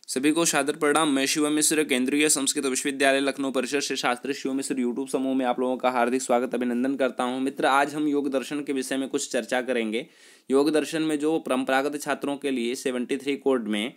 सभी को सादर प्रणाम। मैं शिवम मिश्र, केंद्रीय संस्कृत विश्वविद्यालय लखनऊ परिसर से शास्त्री शिव मिश्र यूट्यूब समूह में आप लोगों का हार्दिक स्वागत अभिनंदन करता हूं। मित्र, आज हम योग दर्शन के विषय में कुछ चर्चा करेंगे। योग दर्शन में जो परंपरागत छात्रों के लिए 73 कोड में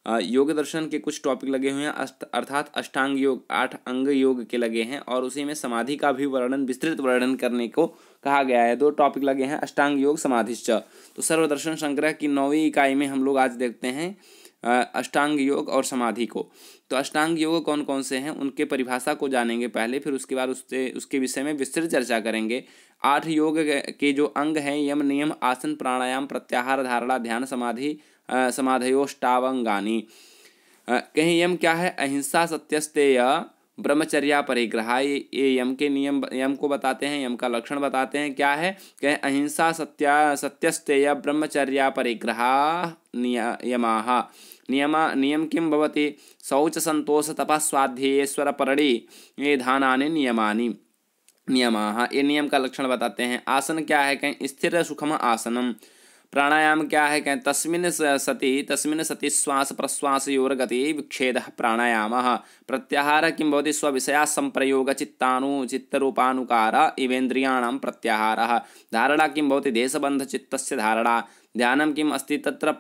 योग दर्शन के कुछ टॉपिक लगे हुए हैं, अर्थात अष्टांग योग, 8 अंग योग के लगे हैं और उसी में समाधि का भी वर्णन, विस्तृत वर्णन करने को कहा गया है। 2 टॉपिक लगे हैं, अष्टांग योग, समाधिश्च। तो सर्वदर्शन संग्रह की 9वीं इकाई में हम लोग आज देखते हैं अष्टांग योग और समाधि को। तो अष्टांग योग कौन कौन से हैं उनके परिभाषा को जानेंगे पहले, फिर उसके बाद उसके विषय में विस्तृत चर्चा करेंगे। 8 योग के जो अंग हैं, यम, नियम, आसन, प्राणायाम, प्रत्याहार, धारणा, ध्यान, समाधि, समाधयोष्टावंगानी। कहीं यम क्या है? अहिंसा, सत्यस्तेय, ब्रह्मचर्या, परिग्रह। ये यम के नियम, यम को बताते हैं, यम का लक्षण बताते हैं। क्या है? कहें अहिंसा, सत्यस्तेय, ब्रह्मचर्या, परिग्रह यमाः। नियम किं भवति? शौच, संतोष, तपः, स्वाध्यायेश्वर, परड़ी, ये धानानि नियमाः। ये नियम का लक्षण बताते हैं। आसन क्या है? कहें स्थिर सुखम आसनम। प्राणायाम क्या है? कहें तस्मिन् सति श्वास प्रश्वासयोर्गति विच्छेदः प्राणायामः। प्रत्याहार किं भवति? स्वविषया संप्रयोग चित्तरूपानुकार इवेन्द्रियाणां प्रत्याहारः। धारणा किं भवति? देशबन्ध चित्तस्य धारणा। ध्यानं किम् अस्ति? तत्र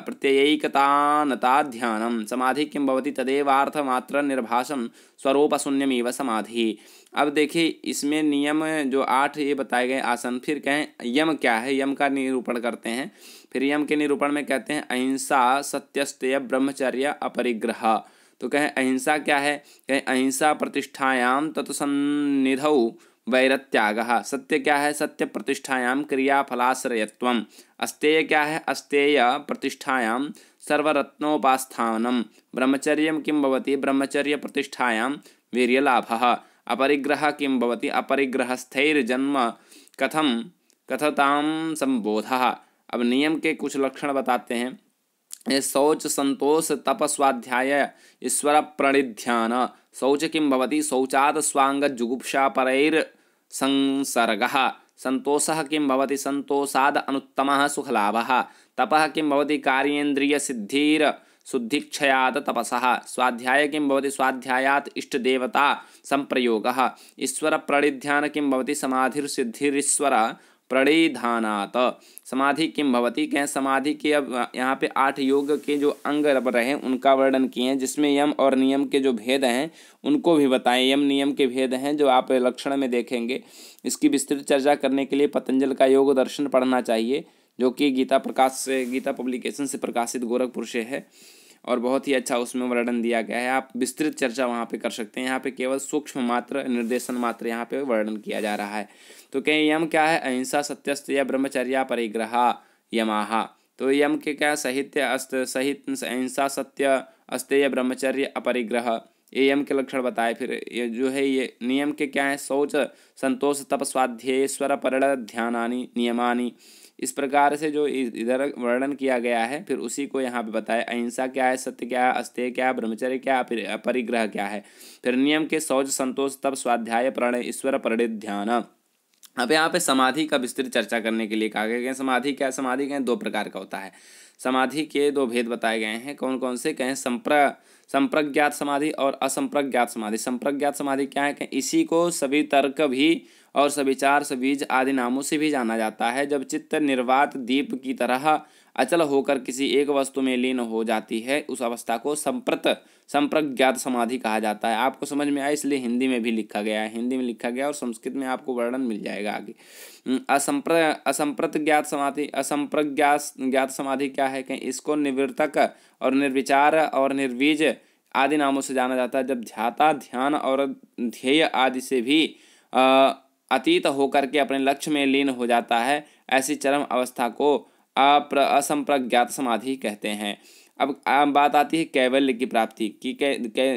प्रत्ययैकतानता ध्यानं। समाधि किं भवति? तदेवार्थमात्र निर्भासं स्वरूपशून्यमेव समाधि। अब देखिए, इसमें नियम जो 8 ये बताए गए आसन। फिर कहें यम क्या है? यम का निरूपण करते हैं। फिर यम के निरूपण में कहते हैं अहिंसा, सत्यस्तेय, ब्रह्मचर्य, अपरिग्रह। तो कहें अहिंसा क्या है? कहें अहिंसा प्रतिष्ठायां तत्सन्निधौ वैरत्यागः। सत्य क्या है? सत्य प्रतिष्ठायां क्रियाफलाश्रयत्वम्। अस्तेय क्या है? अस्तेय प्रतिष्ठायां सर्वरत्नोपास्थानम्। ब्रह्मचर्यं किं भवति? ब्रह्मचर्य प्रतिष्ठायां वीर्यलाभः। अपरिग्रह किं भवति? अपरिग्रहस्थैर्जन्म कथतां संबोधः। अब नियम के कुछ लक्षण बताते हैं। शौच, संतोष, तप, स्वाध्याय, ईश्वर प्रणिध्यान। शौच किं भवति? शौचात् स्वांगजुगुप्सा परैर्संसर्गः। संतोषः किं भवति? संतोषाद् अनुत्तमः सुखलाभः। तपः किं भवति? शुद्धिक्षयात् तपसः। स्वाध्याय किं भवति? स्वाध्यायात् इष्टदेवता संप्रयोगः। ईश्वर प्रणिध्यान किं भवति? समाधिर्सिद्धिरीश्वर प्रणिधानात्। समाधि किं भवति? कहें समाधि के, अब यहाँ पे 8 योग के जो अंग रहे उनका वर्णन किए हैं, जिसमें यम और नियम के जो भेद हैं उनको भी बताएं। यम नियम के भेद हैं जो आप लक्षण में देखेंगे। इसकी विस्तृत चर्चा करने के लिए पतंजल का योग दर्शन पढ़ना चाहिए, जो कि गीता पब्लिकेशन से प्रकाशित गोरखपुर से है और बहुत ही अच्छा उसमें वर्णन दिया गया है। आप विस्तृत चर्चा वहाँ पे कर सकते हैं। यहाँ पे केवल सूक्ष्म मात्र, निर्देशन मात्र यहाँ पे वर्णन किया जा रहा है। तो कहें यम क्या है? अहिंसा, सत्यस्तेय, ब्रह्मचर्या, परिग्रह यमाः। तो यम के क्या? अहिंसा, सत्य, अस्तेय, ब्रह्मचर्य, अपरिग्रह, ये यम के लक्षण बताए। फिर ये जो है ये नियम के क्या है? शौच, संतोष, तप, स्वाध्यायेश्वर, परड़, ध्यानानि नियमानि। इस प्रकार से जो इधर वर्णन किया गया है, फिर उसी को यहाँ पे बताया। अहिंसा क्या है? सत्य क्या है? अस्तेय क्या है? ब्रह्मचर्य क्या है? परिग्रह क्या है? फिर नियम के शौच, संतोष, तप, स्वाध्याय, प्रणय, ईश्वर, परिध्यान। अब यहाँ पे समाधि का विस्तृत चर्चा करने के लिए कहा गया है। समाधि क्या है? समाधि कहें 2 प्रकार का होता है। समाधि के 2 भेद बताए गए हैं। कौन कौन से? कहें संप्रज्ञात समाधि और असंप्रज्ञात समाधि। संप्रज्ञात समाधि क्या है? कहें इसी को सभी तर्क भी और सविचार, सबीज आदि नामों से भी जाना जाता है। जब चित्त निर्वात दीप की तरह अचल होकर किसी एक वस्तु में लीन हो जाती है, उस अवस्था को संप्रज्ञात समाधि कहा जाता है। आपको समझ में आया, इसलिए हिंदी में भी लिखा गया है। हिंदी में लिखा गया और संस्कृत में आपको वर्णन मिल जाएगा आगे। असंप्रज्ञात समाधि क्या है? कहीं इसको निवृत्तक और निर्विचार और निर्वीज आदि नामों से जाना जाता है। जब ध्याता ध्यान और ध्येय आदि से भी अतीत होकर के अपने लक्ष्य में लीन हो जाता है, ऐसी चरम अवस्था को असंप्रज्ञात समाधि कहते हैं। अब बात आती है कैवल्य की प्राप्ति की।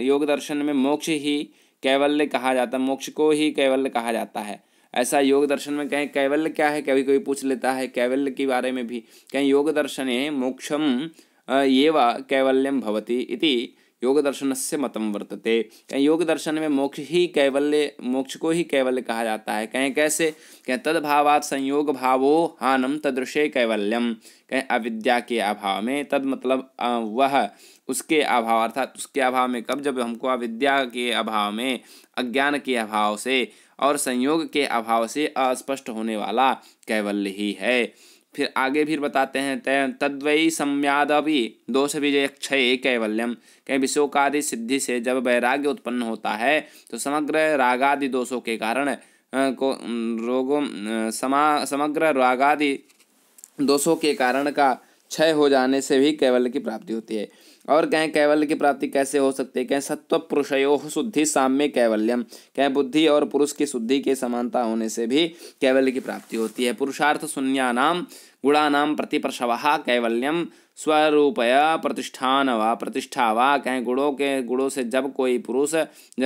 योग दर्शन में मोक्ष ही कैवल्य कहा जाता है, मोक्ष को ही कैवल्य कहा जाता है। ऐसा योग दर्शन में कहें कैवल्य क्या है? कभी कोई पूछ लेता है कैवल्य के बारे में भी। कहें योग दर्शने मोक्षम एव कैवल्यम भवति इति योग दर्शनस्य मतम वर्तते। कहीं योग दर्शन में मोक्ष को ही कैवल्य कहा जाता है। कहीं कैसे, कहीं तद्भावात् संयोग भावो हानम तदृशे कैवल्यम। कहीं अविद्या के अभाव में, तद मतलब वह, उसके अभाव, अर्थात उसके अभाव में कब, जब हमको अविद्या के अभाव में, अज्ञान के अभाव से और संयोग के अभाव से अस्पष्ट होने वाला कैवल्य ही है। फिर आगे भी बताते हैं तद्वै सम्यादपि दोष विजय क्षय कैवल्यम। कहीं विशोकादि सिद्धि से जब वैराग्य उत्पन्न होता है तो समग्र रागादि दोषों के कारण समग्र रागादि दोषों के कारण का क्षय हो जाने से भी कैवल्य की प्राप्ति होती है। और कहें कैवल्य की प्राप्ति कैसे हो सकती है, कहें सत्व पुरुषयोः शुद्धि साम्य कैवल्यम। कहें बुद्धि और पुरुष की शुद्धि के समानता होने से भी कैवल्य की प्राप्ति होती है। पुरुषार्थ शून्यानाम गुणानाम प्रतिप्रसवः कैवल्यम स्वरूपया प्रतिष्ठा वा। कहें गुणों से जब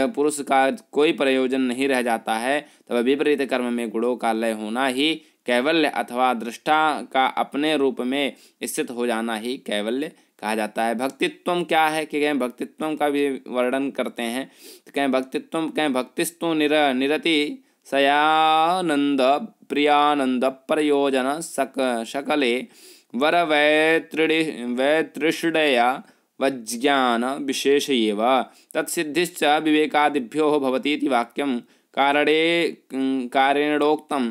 पुरुष का कोई प्रयोजन नहीं रह जाता है तब विपरीत कर्म में गुणों का लय होना ही कैवल्य अथवा दृष्टा का अपने रूप में स्थित हो जाना ही कैवल्य कहा जाता है। भक्तित्व क्या है कि कहें भक्तित्व का भी वर्णन करते हैं। तो कहें भक्तित्व, कहें भक्तिस्तु निरति सयानंद प्रियानंद प्रयोजन शकले वर वैतृष्णया वज्ञान विशेष एव तत्सिद्धिश्च विवेकादिभ्यो भवतीति वाक्यं कारणोक्तम्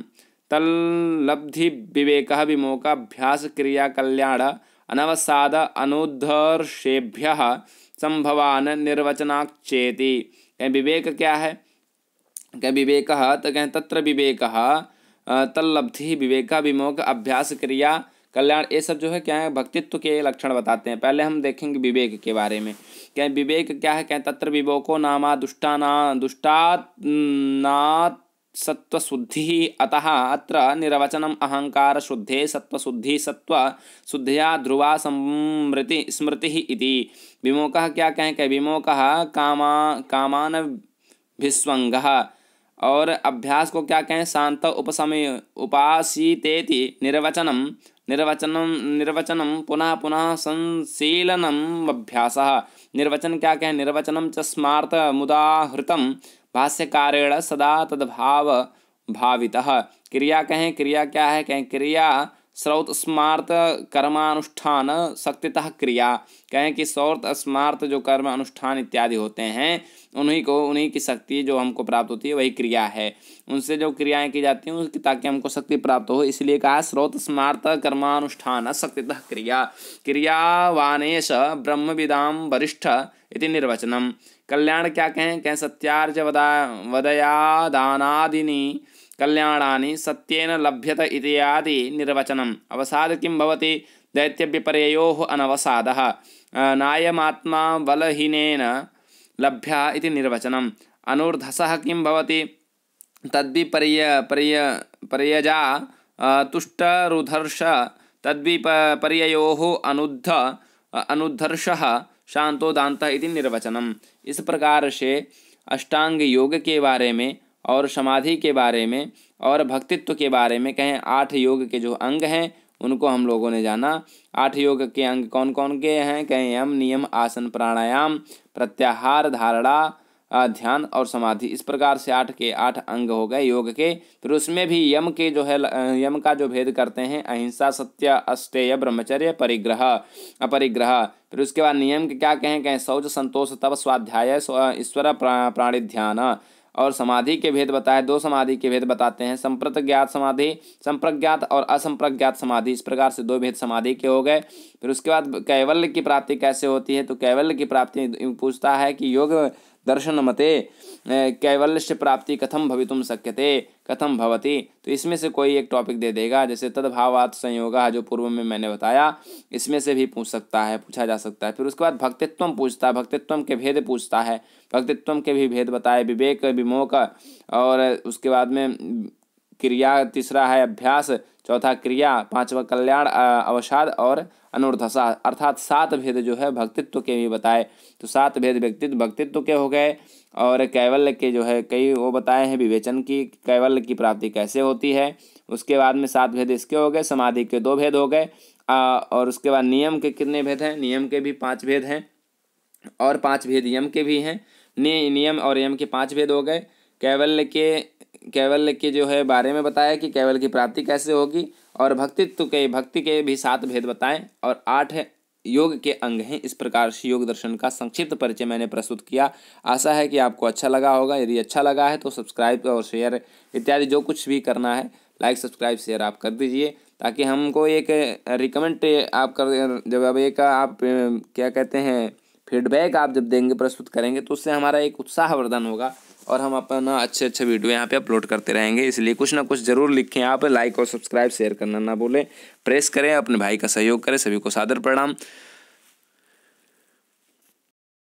तल्लब्धि विवेकः विमोकाभ्यास क्रिया कल्याण अनवसाद अनुद्धर्षेभ्यः संभवान निर्वचनाक्षेति। कहें विवेक क्या है, कहें विवेकः, तो कहें तत्र विवेकः तल्लब्धि विवेकः विमोक अभ्यास क्रिया कल्याण, ये सब जो है क्या है, भक्तित्व के लक्षण बताते हैं। पहले हम देखेंगे विवेक के बारे में। क्या विवेक क्या है, क्या तत्र विवेको नामा दुष्टानात् सत्वशुद्धि अतः अत्र निर्वचनम अहंकार शुद्धे सत्वशुद्धि सत्वशुद्धिया ध्रुवा स्मृति इति। विमोकः क्या कहें, क्या विमोकः कामान भिस्वंगः, और अभ्यास को क्या कहें, शांत उपशमय उपासीतेति। निर्वचनम पुनः पुनः संशीलनम अभ्यासः। निर्वचन क्या कहें, निर्वचनम च स्मार्त मुदाहृतम भाष्यकारेण सदा तद्भाव भावितः। क्रिया कहें, क्रिया क्या है, कहें क्रिया श्रौत स्मार्त कर्मानुष्ठान शक्तितः क्रिया। कहें कि श्रौत स्मार्त जो कर्म अनुष्ठान इत्यादि होते हैं उन्हीं की शक्ति जो हमको प्राप्त होती है वही क्रिया है। उनसे जो क्रियाएं की जाती हैं उसकी ताकि हमको शक्ति प्राप्त हो, इसलिए कहा श्रौत स्मार्त कर्मानुष्ठान शक्तितः क्रिया। क्रियावानेश ब्रह्मविदाम वरिष्ठ इति निर्वचनम। कल्याण क्या कहें, कहें सत्यार्ज वदयादानादीनि कल्याणानि सत्येन लभ्यत इत्यादि निर्वचनम। अवसाद किं भवति, दैत्यविपर्ययोः अनवसादः नायमात्मा बलहीनेन लभ्य इति निर्वचनम। अनुर्धसः किं भवति, तद्विपर्यजा तुष्टरुधर्ष तद्विपर्ययोः अनुद्धर्षः शांतो दान्तः इति निर्वचनम। इस प्रकार से अष्टांग योग के बारे में और समाधि के बारे में और भक्तित्व के बारे में, कहें 8 योग के जो अंग हैं उनको हम लोगों ने जाना। 8 योग के अंग कौन कौन के हैं, कहें यम नियम आसन प्राणायाम प्रत्याहार धारणा ध्यान और समाधि। इस प्रकार से 8 के 8 अंग हो गए योग के। फिर उसमें भी यम के जो है, यम का जो भेद करते हैं अहिंसा सत्य अस्तेय ब्रह्मचर्य परिग्रह अपरिग्रह। फिर उसके बाद नियम के क्या कहें शौच संतोष तप स्वाध्याय ईश्वर प्राणी ध्यान। और समाधि के भेद बताए, 2 समाधि के भेद बताते हैं, संप्रज्ञात समाधि, संप्रज्ञात और असंप्रज्ञात समाधि। इस प्रकार से 2 भेद समाधि के हो गए। फिर उसके बाद कैवल्य की प्राप्ति कैसे होती है, तो कैवल्य की प्राप्ति पूछता है कि योग दर्शन मते कैवल्य प्राप्ति कथम भवितुम शक्यते कथम भवति। तो इसमें से कोई एक टॉपिक दे देगा, जैसे तद्भावात् संयोगः जो पूर्व में मैंने बताया, इसमें से भी पूछा जा सकता है। फिर उसके बाद भक्तित्व पूछता है, भक्तित्व के भेद पूछता है, भक्तित्व के भी भेद बताए, विवेक विमोक, और उसके बाद में क्रिया, तीसरा है अभ्यास, चौथा क्रिया, 5वां कल्याण अवसाद और अनुर्धसा, अर्थात 7 भेद जो है भक्तित्व के भी बताए। तो 7 भेद भक्तित्व के हो गए। और कैवल्य के जो है कई वो बताए हैं, विवेचन की कैवल्य की प्राप्ति कैसे होती है। उसके बाद में 7 भेद इसके हो गए, समाधि के 2 भेद हो गए। और उसके बाद नियम के कितने भेद हैं, नियम के भी 5 भेद हैं। और 5 भेद यम के भी हैं। नियम और यम के 5 भेद हो गए। कैवल्य के जो है बारे में बताया कि कैवल्य की प्राप्ति कैसे होगी, और भक्ति के भी 7 भेद बताएं, और 8 है योग के अंग हैं। इस प्रकार से योग दर्शन का संक्षिप्त परिचय मैंने प्रस्तुत किया। आशा है कि आपको अच्छा लगा होगा। यदि अच्छा लगा है तो सब्सक्राइब और शेयर इत्यादि जो कुछ भी करना है, लाइक सब्सक्राइब शेयर आप कर दीजिए, ताकि हमको एक रिकमेंड आप कर, जब अब एक आप क्या कहते हैं फीडबैक आप जब देंगे, प्रस्तुत करेंगे, तो उससे हमारा एक उत्साहवर्धन होगा और हम अपना अच्छे अच्छे वीडियो यहाँ पे अपलोड करते रहेंगे। इसलिए कुछ ना कुछ ज़रूर लिखें आप, लाइक और सब्सक्राइब शेयर करना ना भूलें, प्रेस करें, अपने भाई का सहयोग करें। सभी को सादर प्रणाम।